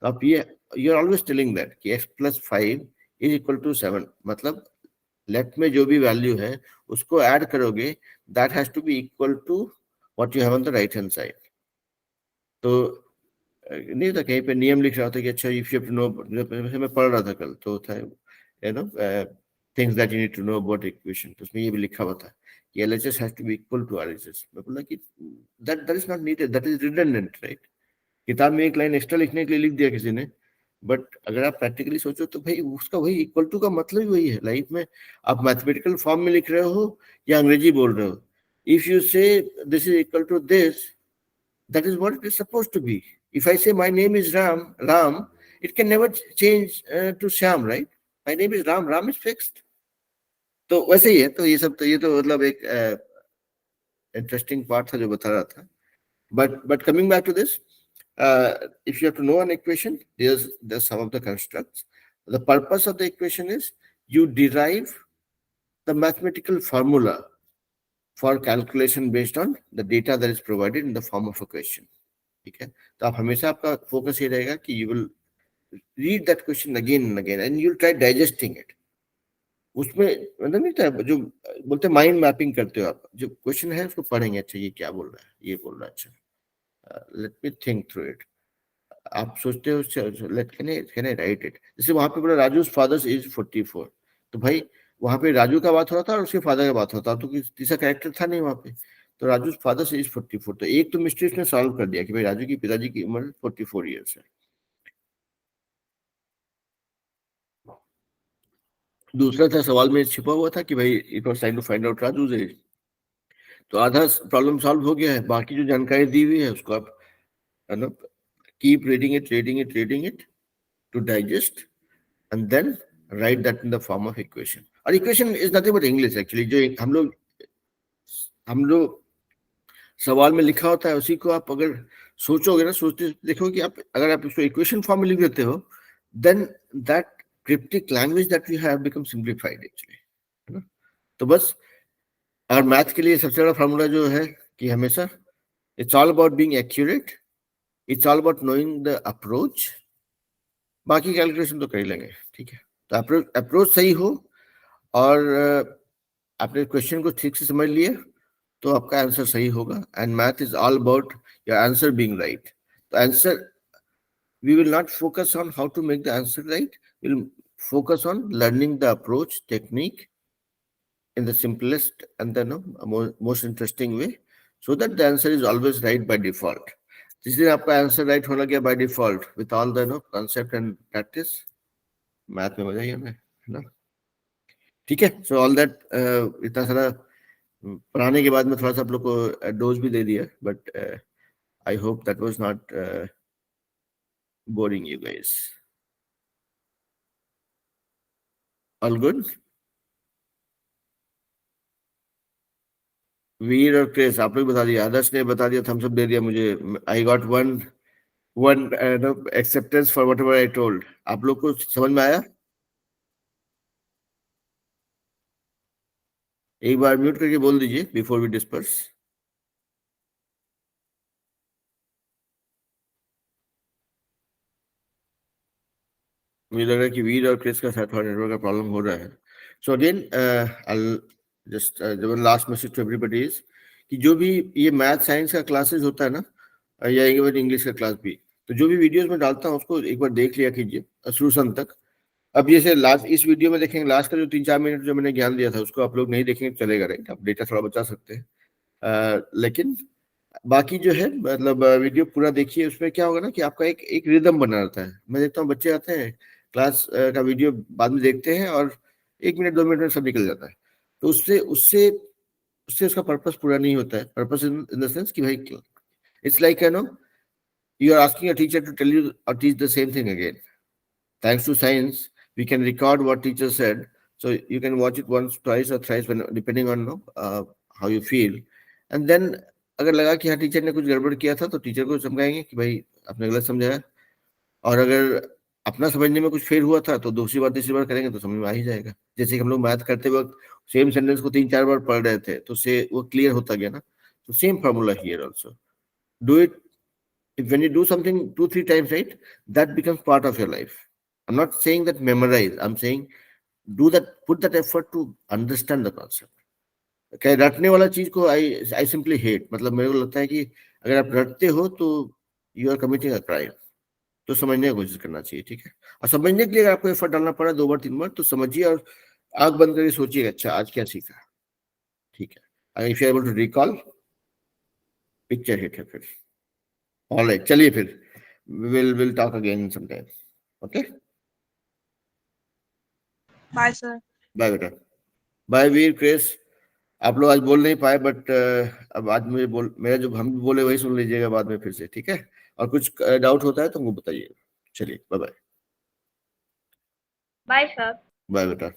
तो आप ये you are always telling that कि x plus 5 इज इक्वल टू 7, मतलब लेफ्ट में जो भी वैल्यू है उसको ऐड करोगे, that has to be equal to what you have on the right hand side. तो नहीं था कहीं पे नियम लिख रहा था कि अच्छा if you have to know, मैं पढ़ रहा था कल, तो था things that you need to know about equation, तो उसमें ये भी लिखा हुआ था कि LHS has to be equal to RHS। मैं बोला कि that is not needed, that is redundant, right? किताब में एक लाइन एक्स्ट्रा लिखने के लिए लिख दिया किसी ने, बट अगर आप प्रैक्टिकली सोचो तो भाई उसका वही इक्वल टू का मतलब ही वही है लाइफ में। आप मैथमेटिकल फॉर्म में लिख रहे हो या अंग्रेजी बोल रहे हो, if you say this is equal to this, that is what it is supposed to be. If I say my name is Ram, it can never change to Shyam, right? My name is Ram is fixed. तो वैसे ही है। तो ये सब, तो ये तो मतलब एक इंटरेस्टिंग पार्ट था जो बता रहा था। But coming back to this, if you have to know an equation, there's some of the constructs. The purpose of the equation is you derive the mathematical formula for calculation based on the data that is provided in the form of a question. ठीक है? तो आप हमेशा आपका focus ये रहेगा कि you will read that question again and again and you will try digesting it. उसमें मतलब नहीं था जो बोलते माइंड मैपिंग करते हो आप, जो क्वेश्चन है उसको पढ़ेंगे, अच्छा ये क्या बोल रहा है, ये बोल रहा है, अच्छा let me think through it. आप सोचते हो let can I write it. जैसे वहां पे बोला राजू's फादर्स एज 44, तो भाई वहां पे राजू का बात हो रहा था और उसके फादर का बात होता, तो तीसरा कैरेक्टर था नहीं वहां पे। तो राजू's फादर्स एज 44, तो एक तो मिस्ट्री उसने सॉल्व कर दिया कि भाई राजू की पिताजी की उम्र 44 ईयर्स है। दूसरा था सवाल में छिपा हुआ था कि भाई it was trying to find out Raju's age. तो आधा प्रॉब्लम सॉल्व हो गया है, बाकी जो जानकारी दी हुई है उसको आप keep reading it to digest and then write that in the form of equation. और equation is nothing but English actually, जो हम लोग सवाल में लिखा होता है उसी को आप अगर सोचोगे ना, सोचते देखो कि आप अगर आप उसको इक्वेशन फॉर्म में लिख देते हो, then that cryptic language that we have becomes simplified actually, है ना? तो बस, और मैथ के लिए सबसे बड़ा फार्मूला जो है कि हमेशा it's all about being accurate, it's all about knowing the approach, बाकी कैलकुलेशन तो कर ही लेंगे, ठीक है? तो अप्रोच सही हो और आपने क्वेश्चन को ठीक से समझ लिया तो आपका आंसर सही होगा। And math is all about your answer being right. तो answer, we will not focus on how to make the answer right, will focus on learning the approach technique in the simplest and the most interesting way, so that the answer is always right by default. जिस दिन आपका answer right होना गया by default with all the concept and practice, math में मजा ही हमें, है ना? ठीक है, सो ऑल दैट, इतना सारा पढ़ाने के बाद में थोड़ा सा आप लोग को डोज भी दे दिया, but I hope that was not boring you guys. All good? Veer और क्रेस आप लोग बता दिया, आदर्श ने बता दिया, थम्स अप दे दिया मुझे. I got one acceptance for whatever I told. आप लोग को समझ में आया? एक बार म्यूट करके बोल दीजिए बिफोर वी डिस्पर्स. मुझे लग रहा है कि वीर और क्रिस का साथ थोड़ा नेटवर्क का प्रॉब्लम हो रहा है. So again I just last message to everybody is कि जो भी ये मैथ साइंस का क्लासेस होता है ना, या इंग्लिश का क्लास भी, तो जो भी वीडियोस में डालता हूँ उसको एक बार देख लिया कीजिए शुरू से अंत तक. अब जैसे लास्ट इस वीडियो में देखेंगे, लास्ट का जो 3-4 मिनट जो मैंने ज्ञान दिया था उसको आप लोग नहीं देखेंगे चलेगा, राइट? आप डेटा थोड़ा बचा सकते हैं. लेकिन बाकी जो है मतलब वीडियो पूरा देखिए. उसमें क्या होगा ना कि आपका एक एक रिदम बना रहता है. मैं देखता हूँ बच्चे आते हैं क्लास का वीडियो बाद में देखते हैं और 1 मिनट 2 मिनट में सब निकल जाता है. तो उससे उससे उससे उसका पर्पस पूरा नहीं होता है. पर्पस इन द सेंस कि भाई it's like you are asking a teacher to tell you or teach the same thing again. Thanks to science, we can record what teacher said, so you can watch it once, twice or thrice, when depending on how you feel. And then अगर लगा कि हाँ teacher ने कुछ गड़बड़ किया था तो टीचर को समझाएंगे कि भाई आपने गलत समझाया. और अगर अपना समझने में कुछ फेल हुआ था तो दूसरी बार तीसरी बार करेंगे तो समझ में आ ही जाएगा. जैसे कि हम लोग मैथ करते वक्त सेम सेंटेंस को 3-4 बार पढ़ रहे थे तो से वो क्लियर होता गया ना. तो same formula here also. Do it. If when you do something 2-3 times, right, that becomes part of your life. I'm not saying that memorize. I'm saying do that, put that effort to understand the concept. Okay, रटने वाला चीज को I simply hate. मतलब मेरे को लगता है कि अगर आप रटते हो तो you are committing a crime. तो समझने की कोशिश करना चाहिए, ठीक है? और समझने के लिए अगर आपको एफर्ट डालना पड़ा 2 बार 3 बार तो समझिए और आंख बंद करके सोचिए अच्छा आज क्या सीखा, ठीक है? अगर if you are able to recall, picture hit है फिर. All right, चलिए फिर we'll talk again sometime. Okay? Bye, sir. Bye बेटा. Bye Veer, Chris. आप लोग आज बोल नहीं पाए बट अब आज मुझे मेरा जो हम बोले वही सुन लीजिएगा बाद में फिर से, ठीक है? और कुछ डाउट होता है तो हमको बताइए. चलिए bye bye. Bye, sir. Bye बेटा.